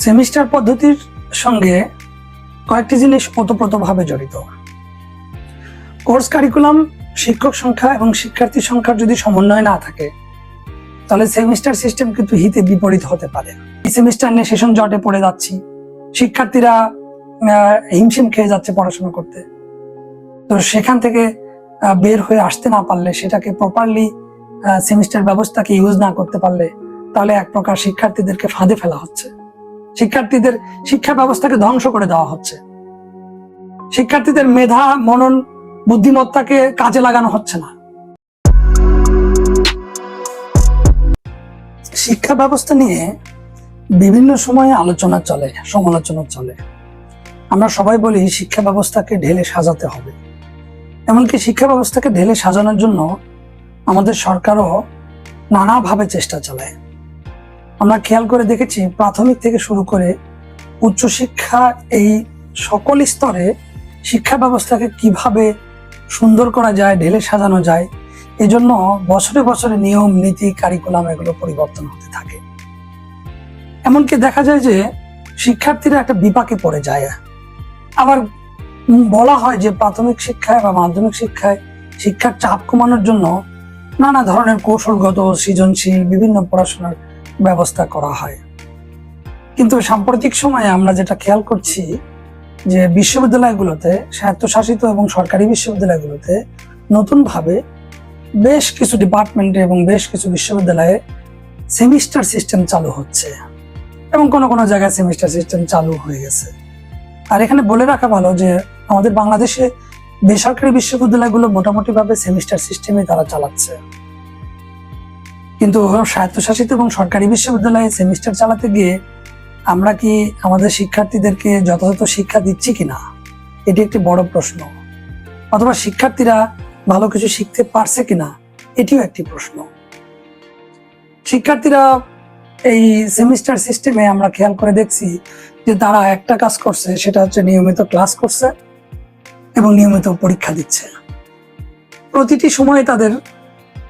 Semester পদ্ধতির সঙ্গে কয়েকটি জিনিস ওতপ্রোতভাবে জড়িত। কোর্স কারিকুলাম, শিক্ষক সংখ্যা এবং শিক্ষার্থী সংখ্যার যদি সমন্বয় না থাকে তাহলে সেমিস্টার সিস্টেম কিন্তু হিতে বিপরীত হতে পারে। এই সেমিস্টার নিয়ে সেশন জটে পড়ে যাচ্ছি, শিক্ষার্থীরা হিমশিম খেয়ে যাচ্ছে পড়াশোনা করতে। তো সেখান থেকে বের হয়ে আসতে না পারলে, সেটাকে প্রপারলি সেমিস্টার ব্যবস্থাকে ইউজ না করতে পারলে, তাহলে এক প্রকার শিক্ষার্থীদেরকে ফাঁদে ফেলা হচ্ছে, শিক্ষার্থীদের শিক্ষা ব্যবস্থাকে ধ্বংস করে দেওয়া হচ্ছে, শিক্ষার্থীদের মেধা, মনন, বুদ্ধিমত্তাকে কাজে লাগানো হচ্ছে না। শিক্ষা ব্যবস্থা নিয়ে বিভিন্ন সময়ে আলোচনা চলে, সমালোচনা চলে। আমরা সবাই বলি শিক্ষা ব্যবস্থাকে ঢেলে সাজাতে হবে। এমনকি শিক্ষা ব্যবস্থাকে ঢেলে সাজানোর জন্য আমাদের সরকারও নানাভাবে চেষ্টা চালায়। আমরা খেয়াল করে দেখেছি, প্রাথমিক থেকে শুরু করে উচ্চশিক্ষা, এই সকল স্তরে শিক্ষা ব্যবস্থাকে কিভাবে সুন্দর করা যায়, ঢেলে সাজানো যায়, এই জন্য বছরে বছরে নিয়ম, নীতি, কারিকুলাম এগুলো পরিবর্তন হতে থাকে। এমনকি দেখা যায় যে শিক্ষার্থীরা একটা বিপাকে পড়ে যায়। আবার বলা হয় যে প্রাথমিক শিক্ষায় বা মাধ্যমিক শিক্ষায় শিক্ষার চাপ কমানোর জন্য নানা ধরনের কৌশলগত, সৃজনশীল বিভিন্ন পড়াশোনার ব্যবস্থা করা হয়। কিন্তু সাম্প্রতিক সময়ে আমরা যেটা খেয়াল করছি যে বিশ্ববিদ্যালয়গুলোতে, স্বায়ত্তশাসিত এবং সরকারি বিশ্ববিদ্যালয়গুলোতে নতুনভাবে বেশ কিছু ডিপার্টমেন্টে এবং বেশ কিছু বিশ্ববিদ্যালয়ে সেমিস্টার সিস্টেম চালু হচ্ছে এবং কোনো কোনো জায়গায় সেমিস্টার সিস্টেম চালু হয়ে গেছে। আর এখানে বলে রাখা ভালো যে আমাদের বাংলাদেশে বেসরকারি বিশ্ববিদ্যালয়গুলো মোটামুটিভাবে সেমিস্টার সিস্টেমে তারা চালাচ্ছে, কিন্তু স্বায়ত্তশাসিত এবং সরকারি বিশ্ববিদ্যালয়ে সেমিস্টার চালাতে গিয়ে আমরা কি আমাদের শিক্ষার্থীদেরকে যথাযথ শিক্ষা দিচ্ছি কিনা, এটি একটি বড় প্রশ্ন। অথবা শিক্ষার্থীরা ভালো কিছু শিখতে পারছে কিনা, এটিও একটি প্রশ্ন। শিক্ষার্থীরা এই সেমিস্টার সিস্টেমে আমরা খেয়াল করে দেখছি যে তারা একটা কাজ করছে, সেটা হচ্ছে নিয়মিত ক্লাস করছে এবং নিয়মিত পরীক্ষা দিচ্ছে। প্রতিটি সময়ে তাদের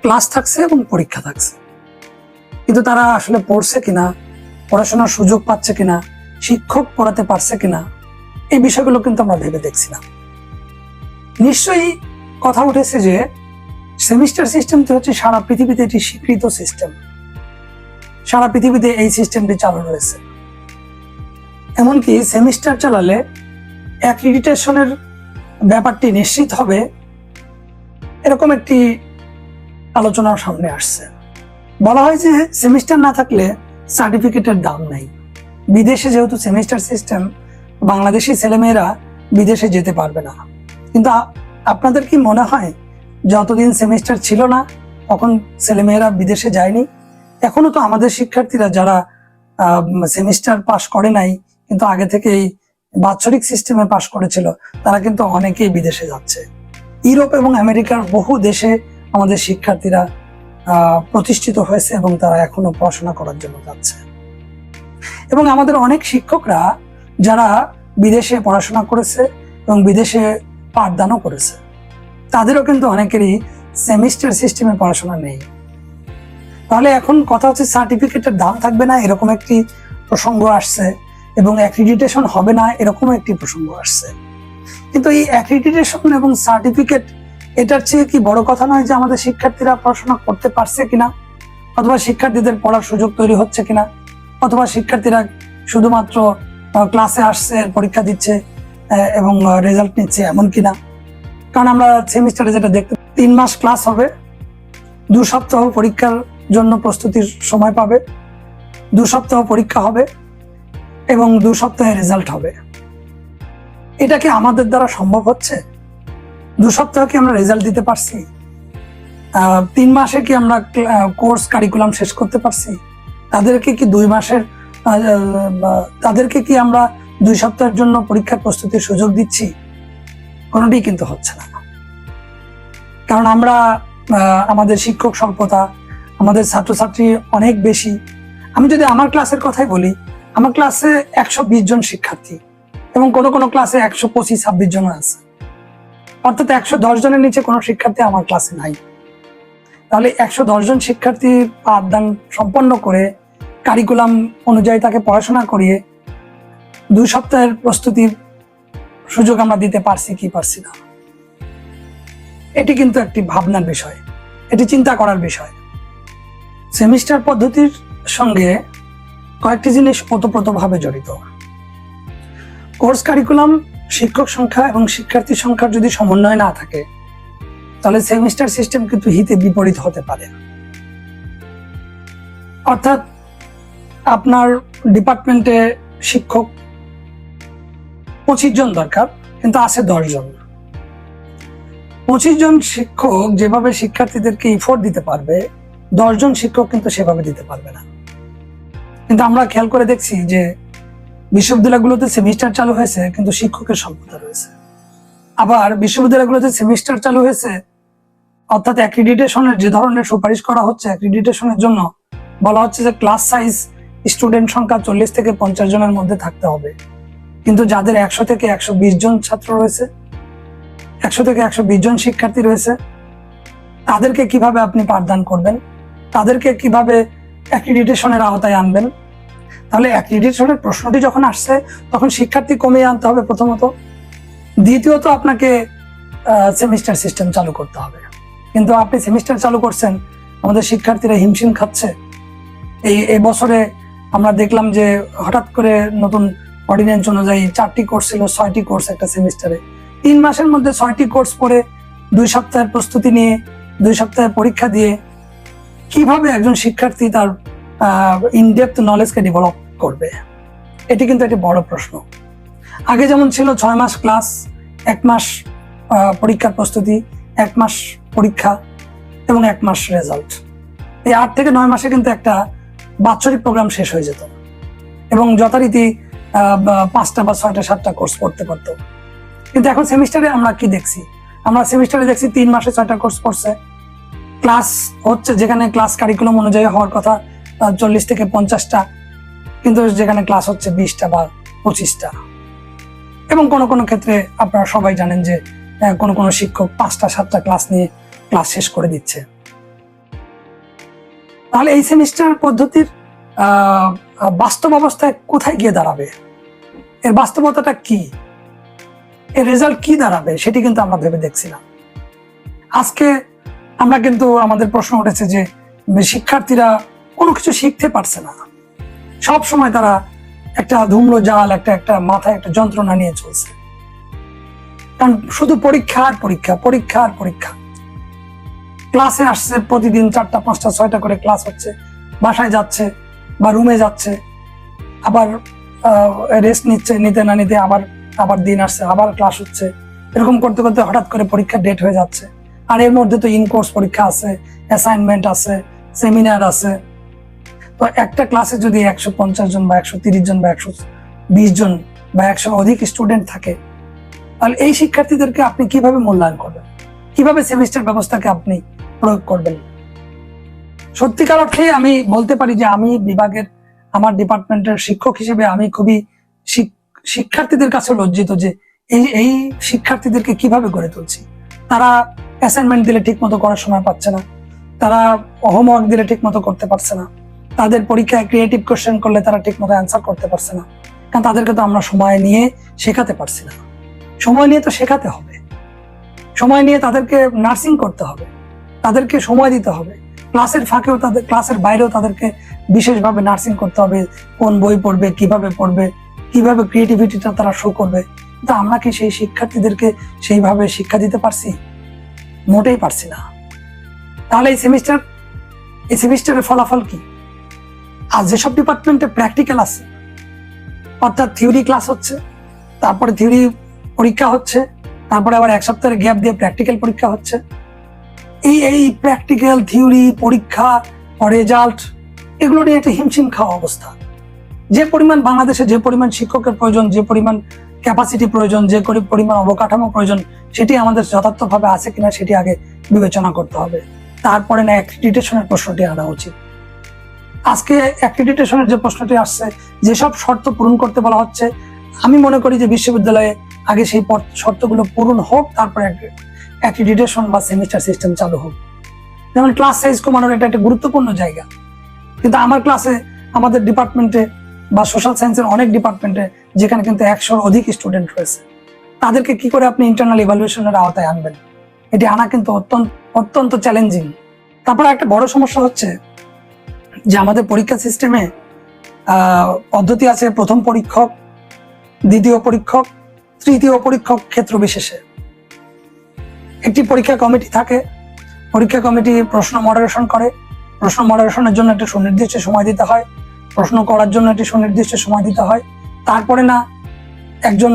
ক্লাস থাকছে এবং পরীক্ষা থাকছে, কিন্তু তারা আসলে পড়ছে কিনা, পড়াশোনার সুযোগ পাচ্ছে কিনা, শিক্ষক পড়াতে পারছে কিনা, এই বিষয়গুলো কিন্তু আমরা ভেবে দেখছি না। নিশ্চয়ই কথা উঠেছে যে সেমিস্টার সিস্টেমটি হচ্ছে সারা পৃথিবীতে একটি স্বীকৃত সিস্টেম, সারা পৃথিবীতে এই সিস্টেমটি চালু রয়েছে। এমনকি সেমিস্টার চালালে অ্যাক্রিডিটেশনের ব্যাপারটি নিশ্চিত হবে, এরকম একটি আলোচনার সামনে আসছে। বলা হয় যে সেমিস্টার না থাকলে সার্টিফিকেটের দাম নাই। বিদেশে যেহেতু সেমিস্টার সিস্টেম, বাংলাদেশি ছেলেমেয়েরা বিদেশে যেতে পারবে না। কিন্তু আপনাদের কি মনে হয় যতদিন সেমিস্টার ছিল না তখন ছেলেমেয়েরা বিদেশে যায়নি? এখনো তো আমাদের শিক্ষার্থীরা যারা সেমিস্টার পাস করে নাই, কিন্তু আগে থেকেই বাৎসরিক সিস্টেমে পাস করেছিল, তারা কিন্তু অনেকেই বিদেশে যাচ্ছে। ইউরোপ এবং আমেরিকার বহু দেশে আমাদের শিক্ষার্থীরা প্রতিষ্ঠিত হয়েছে এবং তারা এখনো পড়াশোনা করার জন্য যাচ্ছে। এবং আমাদের অনেক শিক্ষকরা যারা বিদেশে পড়াশোনা করেছে এবং বিদেশে পাঠদানও করেছে, তাদেরও কিন্তু অনেকেরই সেমিস্টার সিস্টেমে পড়াশোনা নেই। তাহলে এখন কথা হচ্ছে সার্টিফিকেটের দাম থাকবে না, এরকম একটি প্রসঙ্গ আসছে, এবং অ্যাক্রিডিটেশন হবে না, এরকম একটি প্রসঙ্গ আসছে। কিন্তু এই অ্যাক্রিডিটেশন এবং সার্টিফিকেট, এটার চেয়ে কি বড় কথা নয় যে আমাদের শিক্ষার্থীরা পড়াশোনা করতে পারছে কিনা, অথবা শিক্ষার্থীদের পড়ার সুযোগ তৈরি হচ্ছে কিনা, অথবা শিক্ষার্থীরা শুধুমাত্র ক্লাসে আসছে, পরীক্ষা দিচ্ছে এবং রেজাল্ট নিচ্ছে, এমন কিনা। কারণ আমরা সেমিস্টারে যেটা দেখতে, 3 মাস ক্লাস হবে, 2 সপ্তাহ পরীক্ষার জন্য প্রস্তুতির সময় পাবে, 2 সপ্তাহ পরীক্ষা হবে এবং 2 সপ্তাহে রেজাল্ট হবে। এটা কি আমাদের দ্বারা সম্ভব হচ্ছে? 2 সপ্তাহ কি আমরা রেজাল্ট দিতে পারছি? 3 মাসে কি আমরা কোর্স কারিকুলাম শেষ করতে পারছি? তাদেরকে কি 2 মাসের, তাদেরকে কি আমরা 2 সপ্তাহের জন্য পরীক্ষার প্রস্তুতির সুযোগ দিচ্ছি? কোনোটি কিন্তু হচ্ছে না। কারণ আমরা আমাদের শিক্ষক স্বল্পতা, আমাদের ছাত্রছাত্রী অনেক বেশি। আমি যদি আমার ক্লাসের কথাই বলি, আমার ক্লাসে 120 জন শিক্ষার্থী এবং কোনো কোনো ক্লাসে 125-26 জন আছে, অর্থাৎ 110 জনের নিচে কোনো শিক্ষার্থী আমার ক্লাসে নাই। তাহলে 110 জন শিক্ষার্থীর পাঠদান সম্পন্ন করে, কারিকুলাম অনুযায়ী তাকে পড়াশোনা করিয়ে 2 সপ্তাহের প্রস্তুতির সুযোগ আমরা দিতে পারছি কি পারছি না। এটি কিন্তু একটি ভাবনার বিষয়, এটি চিন্তা করার বিষয়। সেমিস্টার পদ্ধতির সঙ্গে কয়েকটি জিনিস ওতপ্রোতভাবে জড়িত। কোর্স কারিকুলাম, শিক্ষক সংখ্যা এবং শিক্ষার্থী সংখ্যার যদি সমন্বয় না থাকে, তাহলে সেমিস্টার সিস্টেম কিন্তু হিতে বিপরীত হতে পারে। অর্থাৎ আপনার ডিপার্টমেন্টে শিক্ষক 25 জন দরকার, কিন্তু আছে 10 জন। 25 জন শিক্ষক যেভাবে শিক্ষার্থীদেরকে ইফোর্ট দিতে পারবে, 10 জন শিক্ষক কিন্তু সেভাবে দিতে পারবে না। কিন্তু আমরা খেয়াল করে দেখছি যে বিশ্ববিদ্যালয়গুলোতে সেমিস্টার চালু হয়েছে, কিন্তু শিক্ষকের স্বল্পতা রয়েছে। আবার বিশ্ববিদ্যালয়গুলোতে সেমিস্টার চালু হয়েছে, অর্থাৎ অ্যাক্রিডিটেশনের যে ধরনের সুপারিশ করা হচ্ছে, অ্যাক্রিডিটেশনের জন্য বলা হচ্ছে যে ক্লাস সাইজ স্টুডেন্ট সংখ্যা 40 থেকে 50 জনের মধ্যে থাকতে হবে। কিন্তু যাদের 100 থেকে 120 জন ছাত্র রয়েছে, 100 থেকে 120 জন শিক্ষার্থী রয়েছে, তাদেরকে কিভাবে আপনি পাঠদান করবেন, তাদেরকে কিভাবে অ্যাক্রিডিটেশনের আওতায় আনবেন? তাহলে অ্যাক্রিডিটেশনের প্রশ্নটি যখন আসছে, তখন শিক্ষার্থী কমিয়ে আনতে হবে প্রথমত। দ্বিতীয়ত আপনাকে সেমিস্টার সিস্টেম চালু করতে হবে। কিন্তু আপনি সেমিস্টার চালু করছেন, আমাদের শিক্ষার্থীরা হিমশিম খাচ্ছে। এই বছরে আমরা দেখলাম যে হঠাৎ করে নতুন অর্ডিন্যান্স অনুযায়ী 4টি কোর্স ছিল, 6টি কোর্স একটা সেমিস্টারে। 3 মাসের মধ্যে 6টি কোর্স পড়ে 2 সপ্তাহের প্রস্তুতি নিয়ে 2 সপ্তাহের পরীক্ষা দিয়ে কিভাবে একজন শিক্ষার্থী তার ইনডেপথ নলেজকে ডেভেলপ করবে? এটি কিন্তু একটি বড় প্রশ্ন। আগে যেমন ছিল 6 মাস ক্লাস, 1 মাস পরীক্ষার প্রস্তুতি, 1 মাস পরীক্ষা এবং 1 মাস রেজাল্ট। এই 8 থেকে 9 মাসে কিন্তু একটা বাৎসরিক প্রোগ্রাম শেষ হয়ে যেত এবং যথারীতি 5টা বা 6টা 7টা কোর্স পড়তে পারতো। কিন্তু এখন সেমিস্টারে আমরা কি দেখছি? আমরা সেমিস্টারে দেখছি 3 মাসে 6টা কোর্স পড়ছে, ক্লাস হচ্ছে যেখানে ক্লাস কারিকুলাম অনুযায়ী হওয়ার কথা 40 থেকে 50টা, কিন্তু যেখানে ক্লাস হচ্ছে 20টা বা 25টা। এবং কোনো ক্ষেত্রে আপনারা সবাই জানেন যে কোনো শিক্ষক 5টা 7টা ক্লাস নিয়ে ক্লাস শেষ করে দিচ্ছে। তাহলে এই সেমিস্টার পদ্ধতির বাস্তব অবস্থায় কোথায় গিয়ে দাঁড়াবে? এর বাস্তবতাটা কি? এর রেজাল্ট কি দাঁড়াবে? সেটি কিন্তু আমরা ভেবে দেখছি না। আজকে আমরা কিন্তু আমাদের প্রশ্ন উঠেছে যে শিক্ষার্থীরা কোনো কিছু শিখতে পারছে না। সব সময় তারা একটা ধূম্র জাল, একটা মাথায় একটা যন্ত্রণা নিয়ে চলছে। কারণ শুধু পরীক্ষা আর পরীক্ষা, পরীক্ষা আর পরীক্ষা। ক্লাসে আসছে প্রতিদিন 4টা 5টা 6টা করে ক্লাস হচ্ছে, বাসায় যাচ্ছে বা রুমে যাচ্ছে, আবার রেস্ট নিচ্ছে, নিতে না নিতে আবার দিন আসছে, আবার ক্লাস হচ্ছে। এরকম করতে করতে হঠাৎ করে পরীক্ষার ডেট হয়ে যাচ্ছে। আর এর মধ্যে তো ইনকোর্স পরীক্ষা আছে, অ্যাসাইনমেন্ট আছে, সেমিনার আছে। তো একটা ক্লাসে যদি 150 জন বা 130 জন বা 120 জন বা 100 অধিক স্টুডেন্ট থাকে, তাহলে এই শিক্ষার্থীদেরকে আপনি কিভাবে মূল্যায়ন করবেন? কিভাবে সেমিস্টার ব্যবস্থাকে আপনি প্রয়োগ করবেন? সত্যিকার অর্থে আমি বলতে পারি যে আমি বিভাগের, আমার ডিপার্টমেন্টের শিক্ষক হিসেবে আমি খুবই শিক্ষার্থীদের কাছে লজ্জিত যে এই শিক্ষার্থীদেরকে কিভাবে গড়ে তুলছি। তারা অ্যাসাইনমেন্ট দিলে ঠিক মতো করার সময় পাচ্ছে না, তারা হোমওয়ার্ক দিলে ঠিক মতো করতে পারছে না, তাদের পরীক্ষায় ক্রিয়েটিভ কোশ্চেন করলে তারা ঠিক মতো অ্যান্সার করতে পারছে না। কারণ তাদেরকে তো আমরা সময় নিয়ে শেখাতে পারছি না। সময় নিয়ে তো শেখাতে হবে, সময় নিয়ে তাদেরকে নার্সিং করতে হবে, তাদেরকে সময় দিতে হবে। ক্লাসের ফাঁকেও তাদের, ক্লাসের বাইরেও তাদেরকে বিশেষভাবে নার্সিং করতে হবে। কোন বই পড়বে, কিভাবে ক্রিয়েটিভিটিটা তারা শো করবে। কিন্তু আমরা কি সেই শিক্ষার্থীদেরকে সেইভাবে শিক্ষা দিতে পারছি? মোটেই পারছি না। তাহলে এই সেমিস্টারের ফলাফল কি? আর যেসব ডিপার্টমেন্টে প্র্যাকটিক্যাল আছে, অর্থাৎ থিওরি ক্লাস হচ্ছে, তারপরে থিওরি পরীক্ষা হচ্ছে, তারপরে আবার 1 সপ্তাহের গ্যাপ দিয়ে প্র্যাকটিক্যাল পরীক্ষা হচ্ছে। এই প্র্যাকটিক্যাল, থিওরি, পরীক্ষা, রেজাল্ট, এগুলো নিয়ে একটা হিমশিম খাওয়া অবস্থা। যে পরিমাণ বাংলাদেশে যে পরিমাণ শিক্ষকের প্রয়োজন, যে পরিমাণ ক্যাপাসিটি প্রয়োজন, যে পরিমাণ অবকাঠামো প্রয়োজন, সেটি আমাদের যথার্থভাবে আছে কিনা সেটি আগে বিবেচনা করতে হবে। তারপরে না অ্যাক্রিডিটেশনের প্রশ্নটি আনা উচিত। আজকে অ্যাক্রিডিটেশনের যে প্রশ্নটি আসছে, যেসব শর্ত পূরণ করতে বলা হচ্ছে, আমি মনে করি যে বিশ্ববিদ্যালয়ে আগে সেই শর্তগুলো পূরণ হোক, তারপরে অ্যাক্রিডিটেশন বা সেমিস্টার সিস্টেম চালু হোক। যেমন ক্লাস সাইজ কমানোর এটা একটা গুরুত্বপূর্ণ জায়গা, কিন্তু আমার ক্লাসে, আমাদের ডিপার্টমেন্টে বা সোশ্যাল সায়েন্সের অনেক ডিপার্টমেন্টে যেখানে কিন্তু 100-র অধিক স্টুডেন্ট রয়েছে, তাদেরকে কি করে আপনি ইন্টারনাল ইভালুয়েশনের আওতায় আনবেন? এটি আনা কিন্তু অত্যন্ত চ্যালেঞ্জিং। তারপরে একটা বড় সমস্যা হচ্ছে যে আমাদের পরীক্ষা সিস্টেমে পদ্ধতি আছে প্রথম পরীক্ষক, দ্বিতীয় পরীক্ষক, তৃতীয় পরীক্ষক ক্ষেত্র বিশেষে। একটি পরীক্ষা কমিটি থাকে, পরীক্ষা কমিটি প্রশ্ন মডারেশন করে, প্রশ্ন মডারেশনের জন্য একটা সুনির্দিষ্ট সময় দিতে হয়, প্রশ্ন করার জন্য একটি সুনির্দিষ্ট সময় দিতে হয়। তারপরে না একজন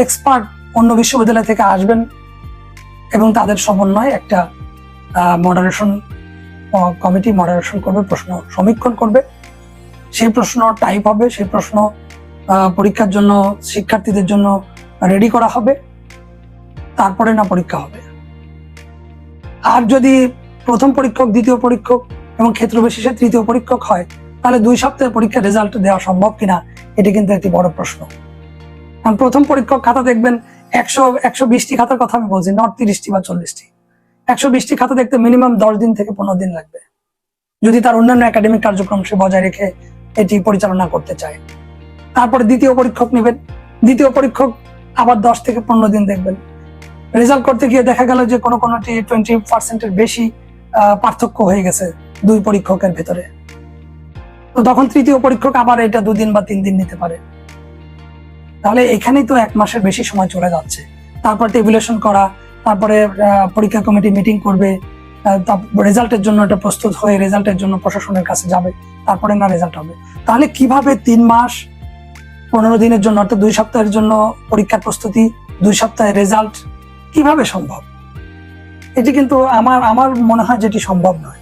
এক্সপার্ট অন্য বিশ্ববিদ্যালয় থেকে আসবেন এবং তাদের সমন্বয়ে একটা মডারেশন কমিটি মডারেশন করবে, প্রশ্ন সমীক্ষণ করবে, সেই প্রশ্ন টাইপ হবে, সেই প্রশ্ন পরীক্ষার জন্য শিক্ষার্থীদের জন্য রেডি করা হবে, তারপরে না পরীক্ষা হবে। আর যদি প্রথম পরীক্ষক, দ্বিতীয় পরীক্ষক এবং ক্ষেত্র বিশেষে তৃতীয় পরীক্ষক হয়, তাহলে 2 সপ্তাহে পরীক্ষার রেজাল্ট দেওয়া সম্ভব কিনা এটি কিন্তু একটি বড় প্রশ্ন। কারণ প্রথম পরীক্ষক খাতা দেখবেন 120টি খাতার কথা আমি বলছি, নট 30টি বা 40টি। 120টি খাতা দেখতে মিনিমাম 10 দিন থেকে 15 দিন লাগবে, যদি তার অন্যান্য একাডেমিক কার্যক্রম সে বজায় রেখে এটি পরিচালনা করতে চায়। তারপরে দ্বিতীয় পরীক্ষক নেবেন, দ্বিতীয় পরীক্ষক আবার 10 থেকে 15 দিন দেখবেন। রেজাল্ট করতে গিয়ে দেখা গেল যে কোনোটি 20% বেশি পার্থক্য হয়ে গেছে 2 পরীক্ষকের ভেতরে। তো তখন তৃতীয় পরীক্ষক আবার এটা 2 দিন বা 3 দিন নিতে পারে। তাহলে এখানেই তো 1 মাসের বেশি সময় চলে যাচ্ছে। তারপর টেবুলেশন করা, তারপরে পরীক্ষা কমিটি মিটিং করবে, রেজাল্টের জন্য এটা প্রস্তুত হয়ে রেজাল্টের জন্য প্রশাসনের কাছে যাবে, তারপরে না রেজাল্ট হবে। তাহলে কিভাবে 3 মাস 15 দিনের জন্য, অর্থাৎ 2 সপ্তাহের জন্য পরীক্ষার প্রস্তুতি, 2 সপ্তাহে রেজাল্ট কিভাবে সম্ভব? এটি কিন্তু আমার মনে হয় যেটি সম্ভব নয়।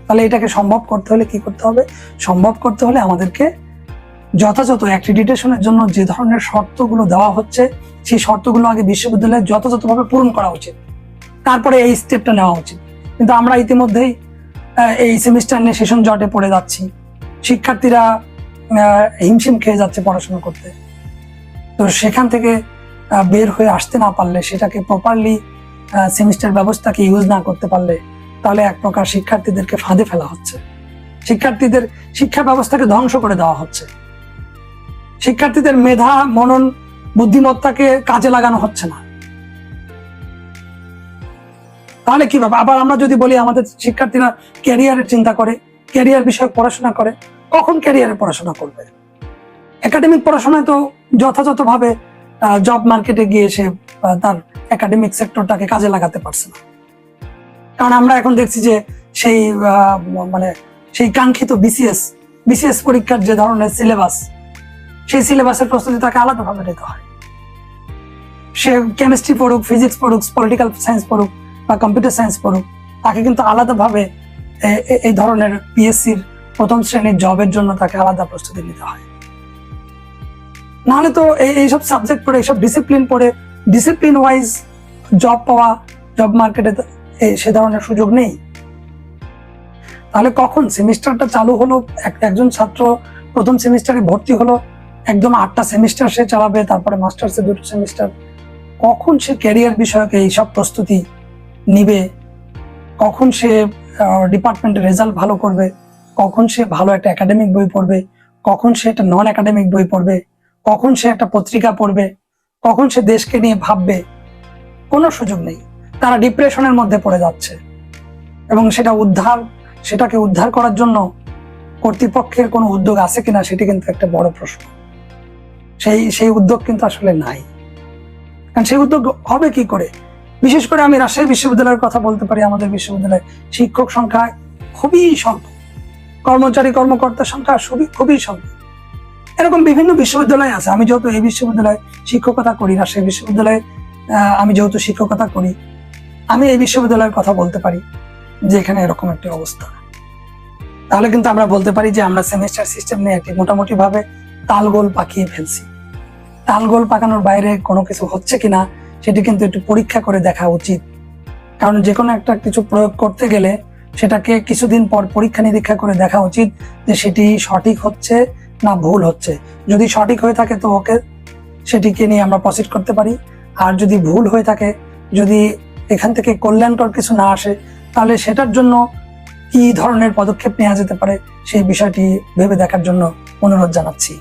তাহলে এটাকে সম্ভব করতে হলে কি করতে হবে? সম্ভব করতে হলে আমাদেরকে যথাযথ অ্যাক্রিডিটেশনের জন্য যে ধরনের শর্তগুলো দেওয়া হচ্ছে, সেই শর্তগুলো আগে বিশ্ববিদ্যালয়ে যথাযথভাবে পূরণ করা উচিত, তারপরে এই স্টেপটা নেওয়া উচিত। কিন্তু আমরা ইতিমধ্যেই এই সেমিস্টার নিয়ে সেশন জটে পড়ে যাচ্ছি, শিক্ষার্থীরা হিমশিম খেয়ে যাচ্ছে পড়াশোনা করতে। তো সেখান থেকে বের হয়ে আসতে না পারলে, সেটাকে প্রপারলি সেমিস্টার ব্যবস্থাকে ইউজ না করতে পারলে, তাহলে এক প্রকার শিক্ষার্থীদেরকে ফাঁদে ফেলা হচ্ছে, শিক্ষার্থীদের শিক্ষা ব্যবস্থাকে ধ্বংস করে দেওয়া হচ্ছে, শিক্ষার্থীদের মেধা, মনন, বুদ্ধিমত্তাকে কাজে লাগানো হচ্ছে না। তাহলে কিভাবে? আবার আমরা যদি বলি আমাদের শিক্ষার্থীরা ক্যারিয়ারের চিন্তা করে, ক্যারিয়ার বিষয়ক পড়াশোনা করে, কখন ক্যারিয়ারে পড়াশোনা করবে? একাডেমিক পড়াশোনায় তো যথাযথভাবে জব মার্কেটে গিয়ে সে তার একাডেমিক সেক্টরটাকে কাজে লাগাতে পারছে না। কারণ আমরা এখন দেখছি যে সেই কাঙ্ক্ষিত বিসিএস পরীক্ষার যে ধরনের সিলেবাস, সেই সিলেবাসের প্রস্তুতি তাকে আলাদাভাবে নিতে হয়। সে কেমিস্ট্রি পড়ুক, ফিজিক্স পড়ুক, পলিটিক্যাল সায়েন্স পড়ুক বা কম্পিউটার সায়েন্স পড়ুক, তাকে কিন্তু আলাদাভাবে এই ধরনের পিএসসির প্রথম শ্রেণীর জবের জন্য তাকে আলাদা প্রস্তুতি নিতে হয়। নাহলে তো এইসব সাবজেক্ট পড়ে, এইসব ডিসিপ্লিন পড়ে ডিসিপ্লিন ওয়াইজ জব পাওয়া, জব মার্কেটে সে ধরনের সুযোগ নেই। তাহলে কখন সেমিস্টারটা চালু হলো, একজন ছাত্র প্রথম সেমিস্টারে ভর্তি হলো, একদম 8টা সেমিস্টার সে চালাবে, তারপরে মাস্টার্সে 2টো সেমিস্টার, কখন সে ক্যারিয়ার বিষয়ক এইসব প্রস্তুতি নিবে? কখন সে ডিপার্টমেন্টের রেজাল্ট ভালো করবে? কখন সে ভালো একটা একাডেমিক বই পড়বে? কখন সে একটা নন একাডেমিক বই পড়বে? কখন সে একটা পত্রিকা পড়বে? কখন সে দেশকে নিয়ে ভাববে? কোনো সুযোগ নেই। তারা ডিপ্রেশনের মধ্যে পড়ে যাচ্ছে এবং সেটাকে উদ্ধার করার জন্য কর্তৃপক্ষের কোনো উদ্যোগ আছে কিনা সেটি কিন্তু একটা বড় প্রশ্ন। সেই উদ্যোগ কিন্তু আসলে নাই। কারণ সেই উদ্যোগ হবে কি করে? বিশেষ করে আমি রাজশাহী বিশ্ববিদ্যালয়ের কথা বলতে পারি। আমাদের বিশ্ববিদ্যালয়ে শিক্ষক সংখ্যা খুবই স্বল্প, কর্মচারী কর্মকর্তার সংখ্যা খুবই স্বল্প। এরকম বিভিন্ন বিশ্ববিদ্যালয় আছে। আমি যেহেতু এই বিশ্ববিদ্যালয়ে শিক্ষকতা করি, রাজশাহী বিশ্ববিদ্যালয়ে আমি যেহেতু শিক্ষকতা করি, আমি এই বিশ্ববিদ্যালয়ের কথা বলতে পারি যে এখানে এরকম একটি অবস্থা। তাহলে কিন্তু আমরা বলতে পারি যে আমরা সেমিস্টার সিস্টেম নিয়ে একটি মোটামুটি ভাবে তালগোল পাকিয়ে ফেলছি। তালগোল পাকানোর বাইরে কোনো কিছু হচ্ছে কিনা সেটি কিন্তু একটু পরীক্ষা করে দেখা উচিত। কারণ যে কোনো একটা কিছু প্রয়োগ করতে গেলে সেটাকে কিছুদিন পর পরীক্ষা নিরীক্ষা করে দেখা উচিত যে সেটি সঠিক হচ্ছে না ভুল হচ্ছে। যদি সঠিক হয়ে থাকে তো ওকে, সেটিকে নিয়ে আমরা প্রসিড করতে পারি। আর যদি ভুল হয়ে থাকে, যদি এখান থেকে কল্যাণকর কিছু না আসে, তাহলে সেটার জন্য কি ধরনের পদক্ষেপ নেওয়া যেতে পারে সেই বিষয়টি ভেবে দেখার জন্য অনুরোধ জানাচ্ছি।